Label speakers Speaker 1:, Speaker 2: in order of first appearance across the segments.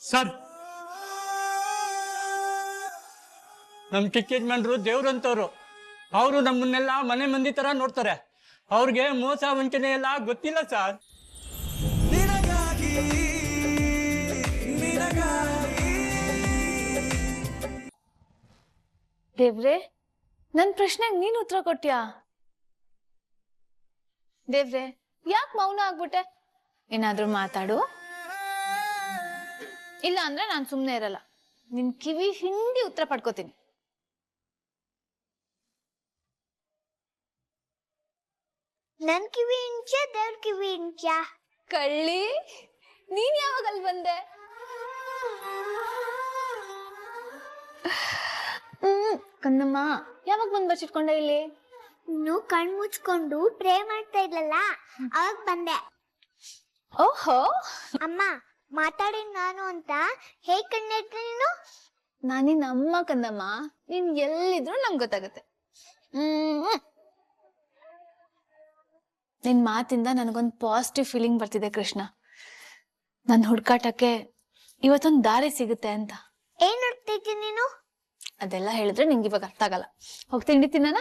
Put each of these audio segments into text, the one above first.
Speaker 1: Sir, ನಮ್ ಚಿಕ್ಕ ಯಜಮಾನ್ರು ದೇವ್ರಂತವ್ರು. ಅವರು ನಮ್ಮನ್ನೆಲ್ಲ ಮನೆ ಮಂದಿ ತರ ನೋಡ್ತಾರೆ. ಅವ್ರಿಗೆ ಮೋಸ ವಂಚನೆ ಎಲ್ಲ ಗೊತ್ತಿಲ್ಲ ಸರ್.
Speaker 2: ದೇವ್ರೆ, ನನ್ ಪ್ರಶ್ನೆಗೆ ನೀನ್ ಉತ್ತರ ಕೊಟ್ಯಾ? ದೇವ್ರೆ, ಯಾಕೆ ಮೌನ ಆಗ್ಬಿಟ್ಟೆ? ಏನಾದ್ರೂ ಮಾತಾಡು, ಇಲ್ಲ ಅಂದ್ರೆ ನಾನ್ ಸುಮ್ನೆ ಇರಲ್ಲ. ನಿನ್ ಕಿವಿ ಹಿಂಡಿ ಉತ್ತರ ಪಡ್ಕೋತೀನಿ.
Speaker 3: ನನ್ ಕಿವಿ ಇಂಚ, ದೇವ್ರ ಕಿವಿ ಇಂಚ.
Speaker 2: ಕಳ್ಳಿ, ನೀನ್ ಯಾವಾಗ ಅಲ್ಲಿ ಬಂದೆ? ಕಣ್ಣಮ್ಮ, ಯಾವಾಗ ಬಂದ್ ಬಚ್ಚಿಟ್ಕೊಂಡೆ ಇಲ್ಲಿ?
Speaker 3: ನೀನು ಕಣ್ ಮುಚ್ಕೊಂಡು ಪ್ರೇ ಮಾಡ್ತಾ ಇದ್ಲಲ್ಲ, ಅವಾಗ ಬಂದೆ.
Speaker 2: ಓಹೋ,
Speaker 3: ಅಮ್ಮ ಮಾತಾಡಿ ನಾನು ಅಂತ ಹೇಗ್ ಕಣ್ಣಿಟ್ರೆ ನೀನು?
Speaker 2: ನಾನಿನ್ ಅಮ್ಮ ಕಂದಮ್ಮ, ನೀನ್ ಎಲ್ಲಿದ್ರು ನಂಗೆ ಗೊತ್ತಾಗತ್ತೆ. ನಿನ್ ಮಾತಿಂದ ನನಗೊಂದು ಪಾಸಿಟಿವ್ ಫೀಲಿಂಗ್ ಬರ್ತಿದೆ ಕೃಷ್ಣ. ನನ್ ಹುಡ್ಕಾಟಕ್ಕೆ ಇವತ್ತೊಂದು ದಾರಿ ಸಿಗುತ್ತೆ ಅಂತ.
Speaker 3: ಏನ್ ನೋಡ್ತಿದ್ದಿ ನೀನು?
Speaker 2: ಅದೆಲ್ಲ ಹೇಳಿದ್ರೆ ನಿಂಗೆ ಇವಾಗ ಅರ್ಥ ಆಗಲ್ಲ. ಹೋಗಿ ತಿಂಡಿ ತಿನ್ನೋಣ?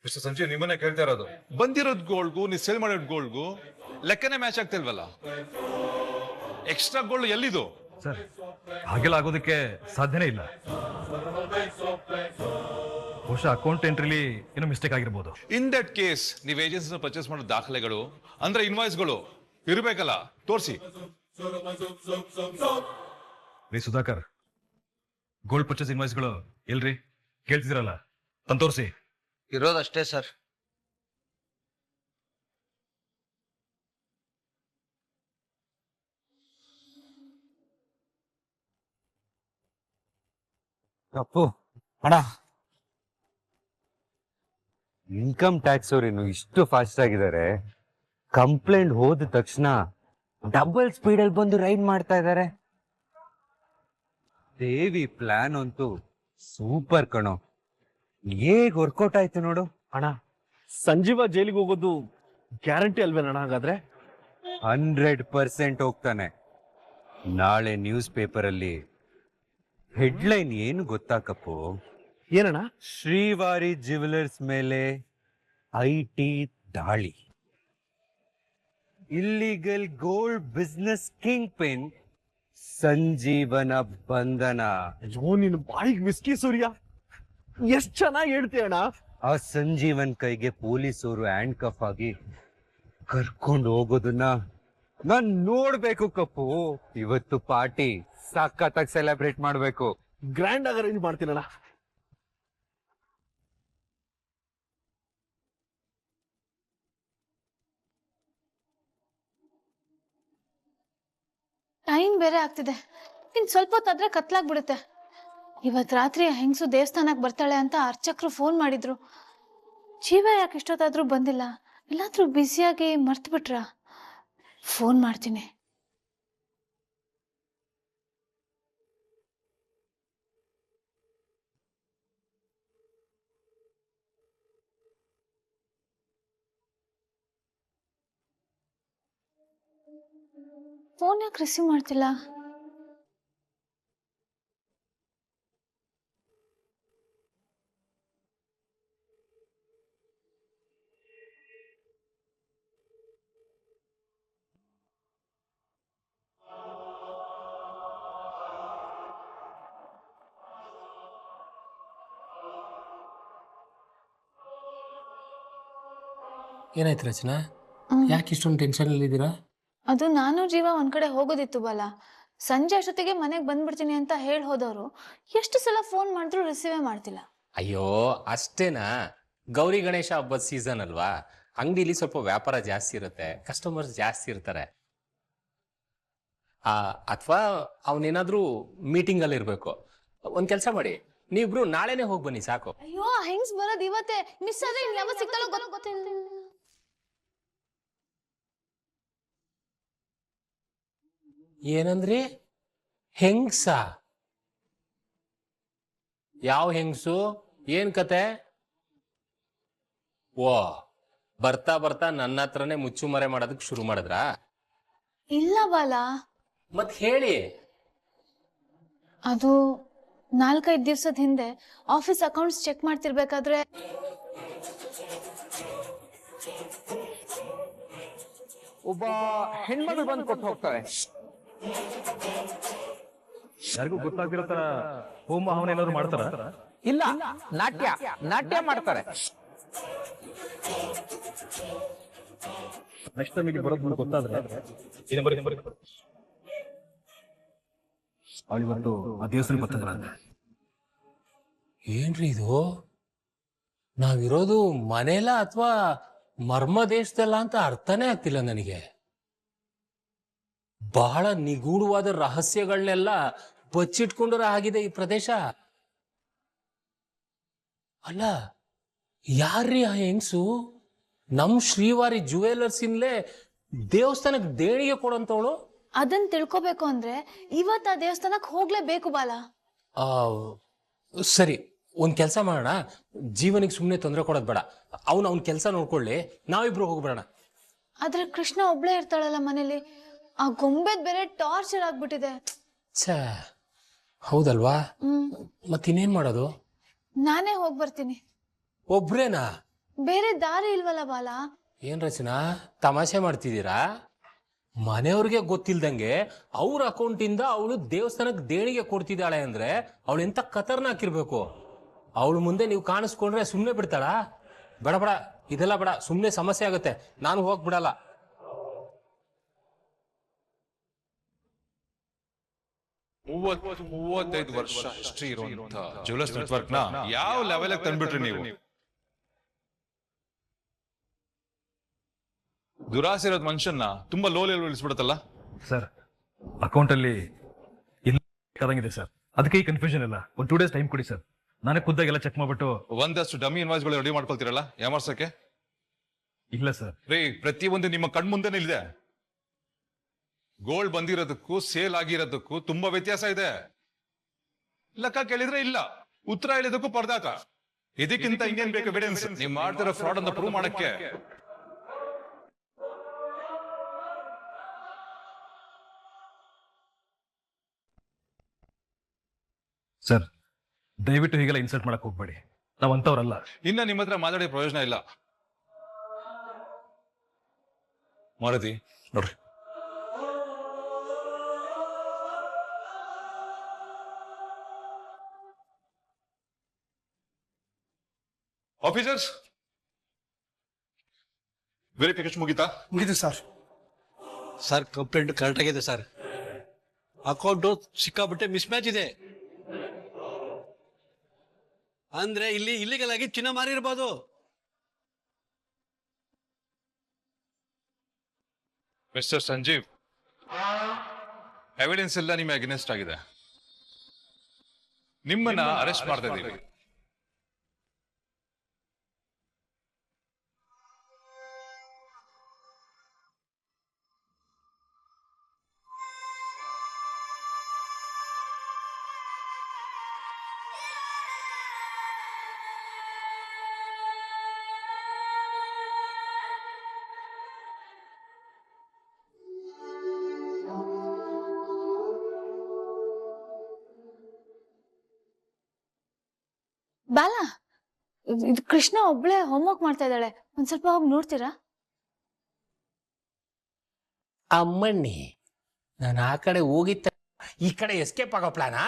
Speaker 4: ಮಿಸ್ಟರ್ ಸಂಜಯ್, ನಿಮ್ಮನ್ನೇ ಕೇಳ್ತಾ ಇರೋದು. ಬಂದಿರೋದ್ ಗೋಲ್ಡ್ಗೂ ನೀವು ಸೇಲ್ ಮಾಡಿರೋ ಗೋಲ್ಡ್ಗೂ ಲೆಕ್ಕನೇ ಮ್ಯಾಚ್ ಆಗ್ತಿಲ್ವಲ್ಲ. ಎಕ್ಸ್ಟ್ರಾ ಗೋಲ್ಡ್ ಎಲ್ಲಿದು?
Speaker 5: ಸರ್, ಹಾಗೆಲ್ಲ ಆಗೋದಕ್ಕೆ ಸಾಧ್ಯನೇ ಇಲ್ಲ. ಬಹುಶಃ ಅಕೌಂಟ್ ಎಂಟ್ರಿಲಿ ಏನೋ ಮಿಸ್ಟೇಕ್ ಆಗಿರ್ಬೋದು.
Speaker 4: ಇನ್ ದಟ್ ಕೇಸ್ ನೀವು ಏಜೆನ್ಸಿ ಪರ್ಚೇಸ್ ಮಾಡೋ ದಾಖಲೆಗಳು ಅಂದ್ರೆ ಇನ್ವಾಯ್ಸ್ಗಳು ಇರ್ಬೇಕಲ್ಲ, ತೋರಿಸಿ.
Speaker 5: ರೀ ಸುಧಾಕರ್, ಗೋಲ್ಡ್ ಪರ್ಚೇಸ್ ಇನ್ವಾಯ್ಸ್ಗಳು ಎಲ್ರಿ? ಕೇಳ್ತಿದ್ದೀರಲ್ಲ, ತಂದು ತೋರಿಸಿ.
Speaker 6: ಇರೋದಷ್ಟೇ ಸರ್.
Speaker 7: ಅಪ್ಪು ಅಣ್ಣ, ಇನ್ಕಮ್ ಟ್ಯಾಕ್ಸ್ ಅವ್ರೇನು ಇಷ್ಟು ಫಾಸ್ಟ್ ಆಗಿದ್ದಾರೆ? ಕಂಪ್ಲೇಂಟ್ ಹೋದ ತಕ್ಷಣ ಡಬಲ್ ಸ್ಪೀಡಲ್ಲಿ ಬಂದು ರೈಡ್ ಮಾಡ್ತಾ ಇದ್ದಾರೆ. ದೇವಿ ಪ್ಲಾನ್ ಅಂತೂ ಸೂಪರ್ ಕಣೋ. ಹೇಗ್ ವರ್ಕೌಟ್ ಆಯ್ತು ನೋಡು.
Speaker 8: ಅಣ್ಣ, ಸಂಜೀವ ಜೈಲಿಗೆ ಹೋಗೋದು ಗ್ಯಾರಂಟಿ ಅಲ್ವೇನಣ್ಣ? ಹಾಗಾದ್ರೆ
Speaker 7: 100% ಹೋಗ್ತಾನೆ. ನಾಳೆ ನ್ಯೂಸ್ ಪೇಪರ್ ಅಲ್ಲಿ ಹೆಡ್ಲೈನ್ ಏನು ಗೊತ್ತಾ ಕಪ್ಪು?
Speaker 8: ಏನಣ್ಣ?
Speaker 7: ಶ್ರೀವಾರಿ ಜ್ಯುವೆಲರ್ಸ್ ಮೇಲೆ IT ದಾಳಿ. Illegal gold business kingpin ಸಂಜೀವನ ಬಂಧನ.
Speaker 8: ಅಯ್ಯೋ, ನಿನ್ ಬಾಯಿಗೆ ಮಿಸ್ಕಿ ಸೂರ್ಯ, ಎಷ್ಟ್ ಚೆನ್ನಾಗಿ ಹೇಳ್ತೀಯಣ್ಣ.
Speaker 7: ಆ ಸಂಜೀವನ್ ಕೈಗೆ ಪೊಲೀಸರು ಹ್ಯಾಂಡ್ ಕಫ್ ಆಗಿ ಕರ್ಕೊಂಡು ಹೋಗೋದನ್ನ ನಾನ್ ನೋಡ್ಬೇಕು ಕಪ್ಪು. ಇವತ್ತು ಪಾರ್ಟಿ ಸಖತ್ತಾಗಿ ಸೆಲೆಬ್ರೇಟ್ ಮಾಡ್ಬೇಕು.
Speaker 8: ಗ್ರ್ಯಾಂಡ್ ಆಗಿ ಅರೇಂಜ್ ಮಾಡ್ತೀನಣ್ಣ.
Speaker 2: ಟೈಮ್ ಬೇರೆ ಆಗ್ತಿದೆ. ಇನ್ ಸ್ವಲ್ಪ ಹೊತ್ತಾದ್ರೆ ಕತ್ಲಾಗ್ಬಿಡುತ್ತೆ. ಇವತ್ ರಾತ್ರಿ ಹೆಂಗ್ಸು ದೇವಸ್ಥಾನಕ್ ಬರ್ತಾಳೆ ಅಂತ ಅರ್ಚಕ್ರು ಫೋನ್ ಮಾಡಿದ್ರು. ಜೀವ ಯಾಕೆ ಇಷ್ಟೊತ್ತಾದ್ರೂ ಬಂದಿಲ್ಲ? ಎಲ್ಲಾದ್ರೂ ಬ್ಯುಸಿಯಾಗಿ ಮರ್ತು ಬಿಟ್ರ? ಫೋನ್ ಮಾಡ್ತೀನಿ. ಫೋನ್ ಯಾಕೆ ರಿಸೀವ್ ಮಾಡ್ತಿಲ್ಲ?
Speaker 9: ಏನಾಯ್ತು ರಚನಾ? ಯಾಕೆ ಇಷ್ಟೊಂದು ಟೆನ್ಷನ್ ಅಲ್ಲಿ ಇದ್ದೀರಾ?
Speaker 2: ಅದು ನಾನು ಜೀವ ಒಂದ್ ಕಡೆ ಹೋಗೋದಿತ್ತು ಬಾಲ. ಸಂಜೆ ಅಷ್ಟೊತ್ತಿಗೆ ಮನೆಗೆ ಬಂದ್ಬಿಡ್ತೀನಿ ಅಂತ ಹೇಳಿ ಹೋದವರು ಎಷ್ಟು ಸಲ ಫೋನ್ ಮಾಡಿದ್ರು ರಿಸೀವೇ ಮಾಡ್ತಿಲ್ಲ.
Speaker 9: ಅಯ್ಯೋ ಅಷ್ಟೇನಾ? ಗೌರಿ ಗಣೇಶ ಹಬ್ಬದ ಸೀಸನ್ ಅಲ್ವಾ, ಅಂಗಡಿಲಿ ಸ್ವಲ್ಪ ವ್ಯಾಪಾರ ಜಾಸ್ತಿ ಇರುತ್ತೆ, ಕಸ್ಟಮರ್ಸ್ ಜಾಸ್ತಿ ಇರ್ತಾರೆ. ಅಥವಾ ಅವನೇನಾದ್ರೂ ಮೀಟಿಂಗ್ ಅಲ್ಲಿ ಇರ್ಬೇಕು. ಒಂದ್ ಕೆಲಸ ಮಾಡಿ, ನೀವಿಬ್ರು ನಾಳೆನೆ ಹೋಗಿ ಬನ್ನಿ ಸಾಕು.
Speaker 2: ಅಯ್ಯೋ, ಹೆಂಗ್ಸ್ ಬರೋದ್ ಇವತ್ತೇ, ಮಿಸ್ ಆದ್ರೆ ಇನ್ ಯಾವಾಗ ಸಿಗ್ತಾಳೋ ಗೊತ್ತಿಲ್ಲ.
Speaker 9: ಏನಂದ್ರಿ? ಹೆಂಗ್ಸ? ಯಾವ ಹೆಂಗ್ಸು? ಏನ್ ಕತೆ? ಓ, ಬರ್ತಾ ಬರ್ತಾ ನನ್ನ ಹತ್ರನೇ ಮುಚ್ಚುಮರೆ ಮಾಡೋದಕ್ಕೆ ಶುರು ಮಾಡಿದ್ರಾ?
Speaker 2: ಇಲ್ಲ ಬಾಲ,
Speaker 9: ಮತ್ ಹೇಳಿ.
Speaker 2: ಅದು 4-5 ದಿವಸದ ಹಿಂದೆ ಆಫೀಸ್ ಅಕೌಂಟ್ಸ್ ಚೆಕ್ ಮಾಡ್ತಿರ್ಬೇಕಾದ್ರೆ
Speaker 8: ಒಬ್ಬ ಹೆಣ್ಮಗಳು ಬಂದು ಕೊಟ್ಟು ಹೋಗ್ತಾರೆ.
Speaker 5: ಯಾರಿಗೂ ಗೊತ್ತಾಗ್ತಿರೋ ತರ ಹೋಮ ಹವನ ಏನಾದ್ರು ಮಾಡ್ತಾರ?
Speaker 8: ಇಲ್ಲ, ನಾಟ್ಯ ಮಾಡ್ತಾರೆ.
Speaker 5: ನೆಕ್ಸ್ಟ್ ಟೈಮಿಗೆ ಬರೋದು ಗೊತ್ತಾದ್ರೆ ಅವಳಿವತ್ತು ಆ ದೇವಸ್ಥಾನ ಬರ್ತಿದ್ರ.
Speaker 9: ಏನ್ರಿ ಇದು? ನಾವಿರೋದು ಮನೆಲ ಅಥವಾ ಮರ್ಮ ದೇಶದಲ್ಲ ಅಂತ ಅರ್ಥನೇ ಆಗ್ತಿಲ್ಲ ನನಗೆ. ಬಹಳ ನಿಗೂಢವಾದ ರಹಸ್ಯಗಳನ್ನೆಲ್ಲ ಬಚ್ಚಿಟ್ಕೊಂಡ್ರ ಆಗಿದೆ ಈ ಪ್ರದೇಶ. ಅಲ್ಲ, ಯಾರ್ರೀ ಆ ಹೆಂಗ್ಸು ನಮ್ ಶ್ರೀವಾರಿ ಜುವೆಲರ್ಸ್ ಇಂದಲೇ ದೇವಸ್ಥಾನಕ್ಕೆ ದೇಣಿಗೆ ಕೊಡಂತವಳು?
Speaker 2: ಅದನ್ನ ತಿಳ್ಕೊಬೇಕು ಅಂದ್ರೆ ಇವತ್ತು ಆ ದೇವಸ್ಥಾನಕ್ಕೆ ಹೋಗ್ಲೇಬೇಕು ಬಾಲ.
Speaker 9: ಸರಿ, ಒಂದ್ ಕೆಲಸ ಮಾಡೋಣ. ಜೀವನಿಗೆ ಸುಮ್ಮನೆ ತೊಂದರೆ ಕೊಡೋದ್ ಬೇಡ. ಅವ್ನ ಕೆಲಸ ನೋಡ್ಕೊಳ್ಳಿ, ನಾವಿಬ್ರು ಹೋಗ್ಬೇಡ.
Speaker 2: ಆದ್ರೆ ಕೃಷ್ಣ ಒಬ್ಳೇ ಇರ್ತಾಳಲ್ಲ ಮನೇಲಿ. ಆ ಗೊಂಬೆದ್ ಬೇರೆ ಟಾರ್ಚರ್ ಆಗ್ಬಿಟ್ಟಿದೆ.
Speaker 9: ಛೇ, ಹೌದಲ್ವಾ? ಮತ್ತಿನ್ನೇನ್ ಮಾಡೋದು?
Speaker 2: ನಾನೇ ಹೋಗ್ ಬರ್ತೀನಿ.
Speaker 9: ಒಬ್ರೇನಾ?
Speaker 2: ಬೇರೆ ದಾರಿ ಇಲ್ವಲ್ಲ ಬಾಲ.
Speaker 9: ಏನ್ ರಚನಾ, ತಮಾಷೆ ಮಾಡ್ತಿದ್ದೀರಾ? ಮನೆಯವ್ರಿಗೆ ಗೊತ್ತಿಲ್ದಂಗೆ ಅವ್ರ ಅಕೌಂಟಿಂದ ಅವಳು ದೇವಸ್ಥಾನಕ್ಕೆ ದೇಣಿಗೆ ಕೊಡ್ತಿದ್ದಾಳೆ ಅಂದ್ರೆ ಅವಳು ಎಂತ ಖತರ್ನಾಕಿರ್ಬೇಕು. ಅವಳು ಮುಂದೆ ನೀವು ಕಾಣಿಸ್ಕೊಂಡ್ರೆ ಸುಮ್ಮನೆ ಬಿಡ್ತಾಳ? ಬೇಡ ಬೇಡ, ಇದೆಲ್ಲ ಬೇಡ, ಸುಮ್ಮನೆ ಸಮಸ್ಯೆ ಆಗುತ್ತೆ. ನಾನು ಹೋಗ್ಬಿಡಲ್ಲ.
Speaker 4: ಮೂವತ್ತೈದು ವರ್ಷ ಹಿಸ್ಟ್ರಿ ಇರುವಂತ ಜ್ಯುವೆಲರ್ಸ್ ನೆಟ್ವರ್ಕ್ ನ ಯಾವ ಲೆವೆಲ್ ತಂದ್ಬಿಟ್ರಿ ನೀವು? ದುರಾಸೆ ಇರೋದ್ ಮನುಷ್ಯನ್ನ ತುಂಬಾ ಲೋ ಲೆವೆಲ್ ಇಳಿಸ್ಬಿಡತ್ತಲ್ಲ
Speaker 5: ಸರ್. ಅಕೌಂಟ್ ಅಲ್ಲಿ ಇಲ್ಲ ಸರ್, ಅದಕ್ಕೆ ಈ ಕನ್ಫ್ಯೂಷನ್ ಇಲ್ಲ. ಒಂದು 2 days ಟೈಮ್ ಕೊಡಿ ಸರ್, ನಾನೇ ಖುದ್ದಾಗೆಲ್ಲ ಚೆಕ್ ಮಾಡ್ಬಿಟ್ಟು.
Speaker 4: ಒಂದಷ್ಟು ಡಮ್ಮಿ ಇನ್ವಾಯ್ಸ್ ಗಳು ರೆಡಿ ಮಾಡ್ಕೊಳ್ತೀರಲ್ಲ ಯಾಮರ್ಸಕ್ಕೆ?
Speaker 5: ಇಲ್ಲ ಸರ್.
Speaker 4: ರೀ, ಪ್ರತಿಯೊಂದು ನಿಮ್ಮ ಕಣ್ಮುಂದೆನೇ ಇದೆ. ಗೋಲ್ಡ್ ಬಂದಿರೋದಕ್ಕೂ ಸೇಲ್ ಆಗಿರೋದಕ್ಕೂ ತುಂಬಾ ವ್ಯತ್ಯಾಸ ಇದೆ. ಲೆಕ್ಕ ಕೇಳಿದ್ರೆ ಇಲ್ಲ, ಉತ್ತರ ಹೇಳಿದಕ್ಕೂ ಪರದಾಟ. ಇದಕ್ಕಿಂತ ಇನ್ನೇನ್ ಬೇಕು ಎವಿಡೆನ್ಸ್? ನೀವು ಮಾಡ್ತಿರೋ ಫ್ರಾಡ್ ಅಂತ ಪ್ರೂವ್ ಮಾಡಕ್ಕೆ.
Speaker 5: ಸರ್, ದಯವಿಟ್ಟು ಹೀಗೆಲ್ಲ ಇನ್ಸಲ್ಟ್ ಮಾಡಕ್ ಹೋಗ್ಬೇಡಿ. ನಾವಂತವ್ರಲ್ಲ.
Speaker 4: ಇನ್ನ ನಿಮ್ಮ ಹತ್ರ ಮಾತಾಡಿ ಪ್ರಯೋಜನ ಇಲ್ಲ. ಮಾರುತಿ ನೋಡ್ರಿ, ಆಫೀಸರ್ಸ್ ವೆರಿಫಿಕೇಶನ್ ಮುಗಿತಾ?
Speaker 6: ಮುಗಿದು ಸರ್. ಸರ್, ಕಂಪ್ಲೇಂಟ್ ಕರೆಕ್ಟ್ ಆಗಿದೆ ಸರ್. ಅಕೌಂಟು ಸಿಕ್ಕಾಬಿಟ್ಟೆ ಮಿಸ್ಮ್ಯಾಚ್ ಇದೆ. ಅಂದ್ರೆ ಇಲ್ಲಿ ಇಲ್ಲಿಗಲ್ ಆಗಿ ಚಿನ್ನ ಮಾರಿರ್ಬೋದು.
Speaker 4: ಮಿಸ್ಟರ್ ಸಂಜೀವ್, ಎವಿಡೆನ್ಸ್ ಎಲ್ಲ ನಿಮ್ಮ ಅಗೇನೆಸ್ಟ್ ಆಗಿದೆ. ನಿಮ್ಮನ್ನ ಅರೆಸ್ಟ್ ಮಾಡ್ತಾ ಇದ್ದೀವಿ.
Speaker 2: ಬಾಲ, ಇದು ಕೃಷ್ಣ ಒಬ್ಳೆ ಹೋಮ್ವರ್ಕ್ ಮಾಡ್ತಾ ಇದ್ದಾಳೆ. ಒಂದ್ ಸ್ವಲ್ಪ ಹೋಗಿ ನೋಡ್ತೀರಾ?
Speaker 9: ಅಮ್ಮಣ್ಣಿ, ನಾನು ಆ ಕಡೆ ಹೋಗಿದ್ದ ಈ ಕಡೆ ಎಸ್ಕೇಪ್ ಆಗೋ ಪ್ಲಾನಾ?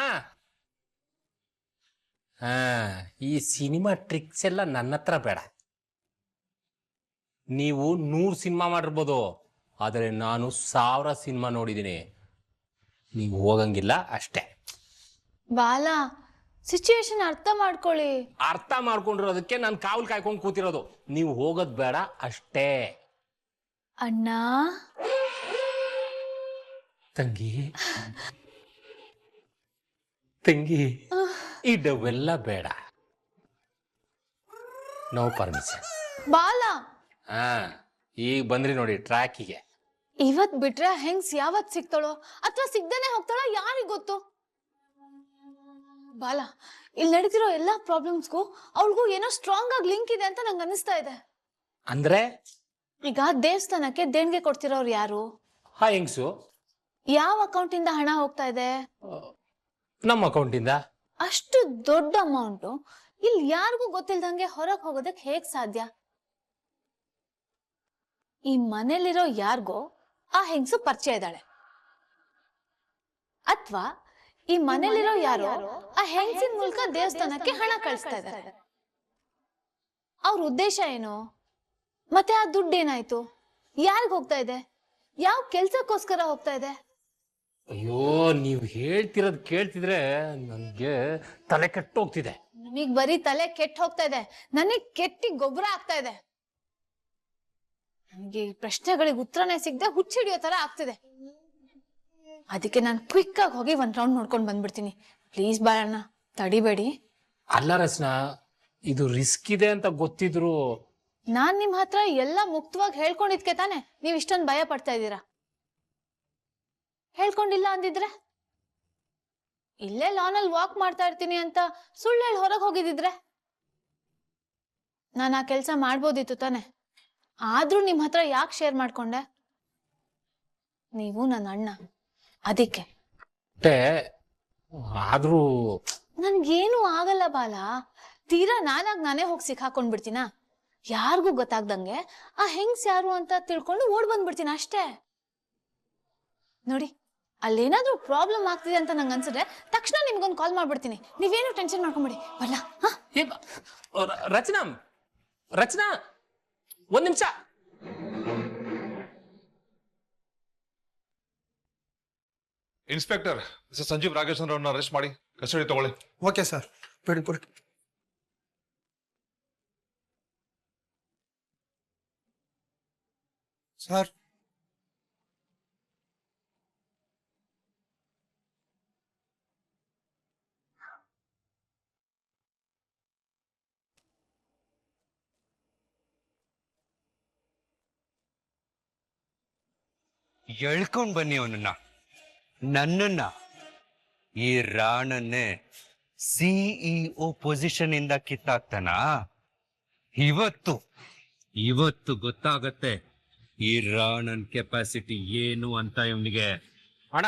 Speaker 9: ಈ ಸಿನಿಮಾ ಟ್ರಿಕ್ಸ್ ಎಲ್ಲ ನನ್ನ ಹತ್ರ ಬೇಡ. ನೀವು 100 ಸಿನಿಮಾ ಮಾಡಿರ್ಬೋದು, ಆದರೆ ನಾನು 1000 ಸಿನಿಮಾ ನೋಡಿದ್ದೀನಿ. ನೀವು ಹೋಗಂಗಿಲ್ಲ ಅಷ್ಟೇ.
Speaker 2: ಬಾಲ, ಸಿಚುಯೇಷನ್ ಅರ್ಥ ಮಾಡ್ಕೊಳ್ಳಿ.
Speaker 9: ಅರ್ಥ ಮಾಡ್ಕೊಂಡಿರೋದಕ್ಕೆ ನಾನು ಕಾವಲ್ ಕಾಯ್ಕೊಂಡು ಕೂತಿರೋದು. ನೀವು ಹೋಗೋದ್ ಬೇಡ ಅಷ್ಟೇ.
Speaker 2: ಅಣ್ಣ,
Speaker 9: ತಂಗಿ ತಂಗಿ, ಇಡವೆಲ್ಲ ಬೇಡ. No permission.
Speaker 2: ಬಾಲ,
Speaker 9: ಈಗ ಬಂದ್ರಿ ನೋಡಿ ಟ್ರ್ಯಾಕಿಗೆ.
Speaker 2: ಇವತ್ ಬಿಟ್ರೆ ಹೆಂಗ್ಸ್ ಯಾವತ್ ಸಿಗ್ತಾಳೋ ಅಥವಾ ಸಿಗ್ದೇನೆ ಹೋಗ್ತಾಳೋ ಯಾರಿಗ್ ಗೊತ್ತು? ಬಾಲ, ಇಲ್ಲಿ ನಡೀತಿರೋ ಎಲ್ಲಾ ಪ್ರಾಬ್ಲಮ್ಸ್ಗೂ ಅವಳಿಗೂ ಏನೋ ಸ್ಟ್ರಾಂಗ್ ಆಗಿ ಲಿಂಕ್ ಇದೆ ಅಂತ ನಂಗೆ ಅನಿಸ್ತಾ ಇದೆ.
Speaker 9: ಅಂದ್ರೆ
Speaker 2: ಈಗ ದೇವಸ್ಥಾನಕ್ಕೆ ದೇಣಿಗೆ ಕೊಡ್ತಿರೋರು ಯಾರು?
Speaker 9: ಹಾ ಹೆಂಗ್ಸು
Speaker 2: ಯಾವ ಅಕೌಂಟಿಂದ ಹಣ ಹೋಗ್ತಾ ಇದೆ?
Speaker 9: ನಮ್ಮ ಅಕೌಂಟಿಂದ.
Speaker 2: ಅಷ್ಟು ದೊಡ್ಡ ಅಮೌಂಟು ಇಲ್ಲಿ ಯಾರಿಗೂ ಗೊತ್ತಿಲ್ದಂಗೆ ಹೊರಗೆ ಹೋಗೋದಕ್ಕೆ ಹೇಗ್ ಸಾಧ್ಯ? ಈ ಮನೇಲಿರೋ ಯಾರಿಗೋ ಆ ಹೆಂಗಸು ಪರಿಚಯ ಇದ್ದಾಳೆ, ಅಥವಾ ಈ ಮನೇಲಿರೋ ಯಾರೋ ಆ ಹೆಂಗಸಿನ ಮೂಲಕ ದೇವಸ್ಥಾನಕ್ಕೆ ಹಣ ಕಳಿಸ್ತಾ ಇದ್ದಾರೆ. ಅವ್ರ ಉದ್ದೇಶ ಏನು? ಮತ್ತೆ ಆ ದುಡ್ಡು ಏನಾಯ್ತು? ಯಾರಿಗ್ ಹೋಗ್ತಾ ಇದೆ? ಯಾವ ಕೆಲ್ಸಕ್ಕೋಸ್ಕರ ಹೋಗ್ತಾ ಇದೆ?
Speaker 9: ಅಯ್ಯೋ ನೀವ್ ಹೇಳ್ತಿರೋದ್ ಕೇಳ್ತಿದ್ರೆ ನನ್ಗೆ ತಲೆ ಕೆಟ್ಟು ಹೋಗ್ತಿದೆ.
Speaker 2: ನಿಮಗ್ ಬರೀ ತಲೆ ಕೆಟ್ಟ ಹೋಗ್ತಾ ಇದೆ, ನನಗ್ ಕೆಟ್ಟಿ ಗೊಬ್ಬರ ಆಗ್ತಾ ಇದೆ. ನನಗೆ ಈ ಪ್ರಶ್ನೆಗಳಿಗೆ ಉತ್ತರನೇ ಸಿಗದೆ ಹುಚ್ಚಿಡಿಯೋ ತರ ಆಗ್ತಿದೆ. ಅದಕ್ಕೆ ನಾನು ಕ್ವಿಕ್ ಆಗಿ ಹೋಗಿ ಒಂದ್ ರೌಂಡ್ ನೋಡ್ಕೊಂಡ್ ಬಂದ್ಬಿಡ್ತೀನಿ. ಪ್ಲೀಸ್ ಬಾಳಣ್ಣ, ತಡಿಬೇಡಿ.
Speaker 9: ಅಲ್ಲ ರಚನಾ, ಇದು ರಿಸ್ಕ್ ಇದೆ ಅಂತ ಗೊತ್ತಿದ್ರು
Speaker 2: ನಾನ್ ನಿಮ್ ಹತ್ರ ಎಲ್ಲ ಮುಕ್ತವಾಗಿ ಹೇಳ್ಕೊಂಡಿದ್ಕೆ ತಾನೆ ನೀವ್ ಇಷ್ಟೊಂದು ಭಯ ಪಡ್ತಾ ಇದ್ದೀರಾ. ಹೇಳ್ಕೊಂಡಿಲ್ಲ ಅಂದಿದ್ರೆ, ಇಲ್ಲೇ ಲಾನಲ್ಲಿ ವಾಕ್ ಮಾಡ್ತಾ ಇರ್ತೀನಿ ಅಂತ ಸುಳ್ಳು ಹೇಳಿ ಹೊರಗೆ ಹೋಗಿದಿದ್ರೆ ನಾನು ಆ ಕೆಲಸ ಮಾಡ್ಬೋದಿತ್ತು ತಾನೆ. ಆದ್ರೂ ನಿಮ್ ಹತ್ರ ಯಾಕೆ ಶೇರ್ ಮಾಡ್ಕೊಂಡೆ? ನೀವು ನನ್ನ ಅಣ್ಣ, ಅದಕ್ಕೆ.
Speaker 9: ಆದ್ರೂ
Speaker 2: ನನ್ಗೇನು ಆಗಲ್ಲ ಬಾಲ. ತೀರಾ ನಾನೇ ಹೋಗಿ ಸಿಕ್ಕಾಕೊಂಡ್ಬಿಡ್ತೀನ. ಯಾರಿಗೂ ಗೊತ್ತಾಗ್ದಂಗೆ ಆ ಹೆಂಗ್ಸ್ ಯಾರು ಅಂತ ತಿಳ್ಕೊಂಡು ಓಡ್ ಬಂದ್ಬಿಡ್ತೀನಿ ಅಷ್ಟೇ. ನೋಡಿ, ಅಲ್ಲೇನಾದ್ರೂ ಪ್ರಾಬ್ಲಮ್ ಆಗ್ತಿದೆ ಅಂತ ನಂಗೆ ಅನ್ಸಿದ್ರೆ ತಕ್ಷಣ ನಿಮ್ಗೊಂದು ಕಾಲ್ ಮಾಡ್ಬಿಡ್ತೀನಿ. ನೀವೇನು ಟೆನ್ಷನ್ ಮಾಡ್ಕೊಂಬಿಡಿ. ಬಲ್ಲ.
Speaker 9: ರಚನಾ ರಚನಾ ಒಂದ್ ನಿಮಿಷ.
Speaker 4: ಇನ್ಸ್ಪೆಕ್ಟರ್ ಸಂಜೀವ್ ರಾಘವೇಂದ್ರ ಅವ್ರನ್ನ ಅರೆಸ್ಟ್ ಮಾಡಿ ಕಸ್ಟಡಿ ತಗೊಳ್ಳಿ.
Speaker 10: ಓಕೆ ಸರ್, ಬಿಡಿ ಬಿಡಿ. ಸರ್,
Speaker 7: ಎಳ್ಕೊಂಡ್ ಬನ್ನಿ ಅವನನ್ನ, ನನ್ನನ್ನ, ಈ ರಾಣನ್ನೇ ಸಿಇಒ ಪೊಸಿಷನ್ ಇಂದ ಕಿತ್ತಾಕ್ತಾನ. ಇವತ್ತು ಗೊತ್ತಾಗತ್ತೆ ಈ ರಾಣನ್ ಕೆಪಾಸಿಟಿ ಏನು ಅಂತ ಇವನಿಗೆ.
Speaker 8: ಅಣ್ಣ,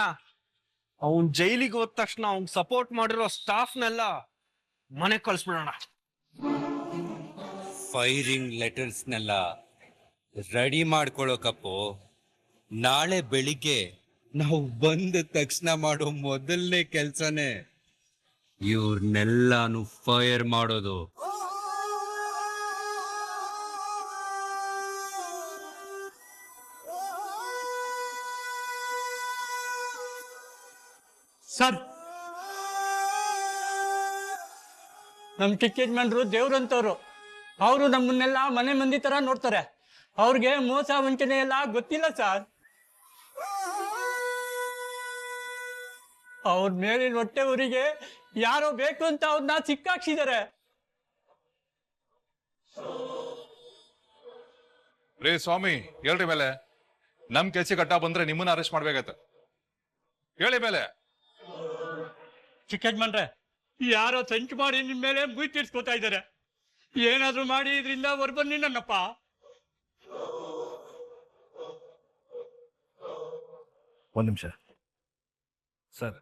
Speaker 8: ಅವನ್ ಜೈಲಿಗೆ ಹೋದ ತಕ್ಷಣ ಅವ್ನ್ ಸಪೋರ್ಟ್ ಮಾಡಿರೋ ಸ್ಟಾಫ್ನೆಲ್ಲ ಮನೆ ಕಳ್ಸ್ಬಿಡೋಣ.
Speaker 7: Firing ಲೆಟರ್ಸ್ನೆಲ್ಲ ready ಮಾಡ್ಕೊಳ್ಳೋಕಪ್ಪು. ನಾಳೆ ಬೆಳಿಗ್ಗೆ ನಾವು ಬಂದ ತಕ್ಷಣ ಮಾಡೋ ಮೊದಲನೇ ಕೆಲ್ಸನೇ ಇವ್ರನ್ನೆಲ್ಲಾನು ಫೈರ್ ಮಾಡೋದು.
Speaker 1: ಸರ್, ನಮ್ ಚಿಕ್ಕ ಯಜಮಾನ್ರು ದೇವ್ರಂತವ್ರು. ಅವರು ನಮ್ಮನ್ನೆಲ್ಲ ಮನೆ ಮಂದಿ ತರ ನೋಡ್ತಾರೆ. ಅವ್ರಿಗೆ ಮೋಸ ವಂಚನೆ ಎಲ್ಲ ಗೊತ್ತಿಲ್ಲ ಸರ್. ಅವ್ರ ಮೇಲಿನ ಹೊಟ್ಟೆ ಊರಿಗೆ ಯಾರೋ ಬೇಕು ಅಂತ ಅವ್ರನ್ನ ಸಿಕ್ಕಾಕ್ಸಿದ್ದಾರೆ.
Speaker 4: ರೇ ಸ್ವಾಮಿ, ಹೇಳ್ರಿ ಮೇಲೆ. ನಮ್ ಕೆಲ್ಸ ಕಟ್ಟ ಬಂದ್ರೆ ನಿಮ್ಮನ್ನ ಅರೆಸ್ಟ್ ಮಾಡ್ಬೇಕಾಗತ್ತೆ. ಹೇಳಿ ಮೇಲೆ.
Speaker 1: ಚಿಕ್ಕ ಯಜಮಾನ್ರೆ, ಯಾರೋ ಸಂಚು ಮಾಡಿ ನಿಮ್ ಮೇಲೆ ಮುಗಿ ತೀರ್ಸ್ಕೊತಾ ಇದ್ದಾರೆ. ಏನಾದ್ರು ಮಾಡಿ ಇದರಿಂದ ಹೊರಬನ್ನಿ ನನ್ನಪ್ಪ.
Speaker 5: ಒಂದ್ ನಿಮಿಷ ಸರ್,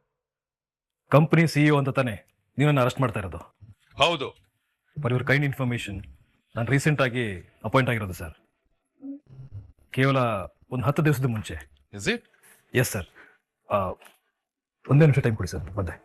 Speaker 5: ಕಂಪನಿ ಸಿಇಒ ಅಂತ ತಾನೆ ನೀವನ್ನ ಅರೆಸ್ಟ್ ಮಾಡ್ತಾ ಇರೋದು?
Speaker 4: ಹೌದು.
Speaker 5: ಫಾರ್ ಯುವರ್ ಕೈಂಡ್ ಇನ್ಫಾರ್ಮೇಶನ್, ನಾನು ರೀಸೆಂಟ್ ಆಗಿ ಅಪಾಯಿಂಟ್ ಆಗಿರೋದು ಸರ್. ಕೇವಲ ಒಂದು 10 ದಿವಸದ ಮುಂಚೆ.
Speaker 4: Is it?
Speaker 5: Yes sir. ಒಂದೇ ನಿಮಿಷ ಟೈಮ್ ಕೊಡಿ ಸರ್, ಬಂದೆ.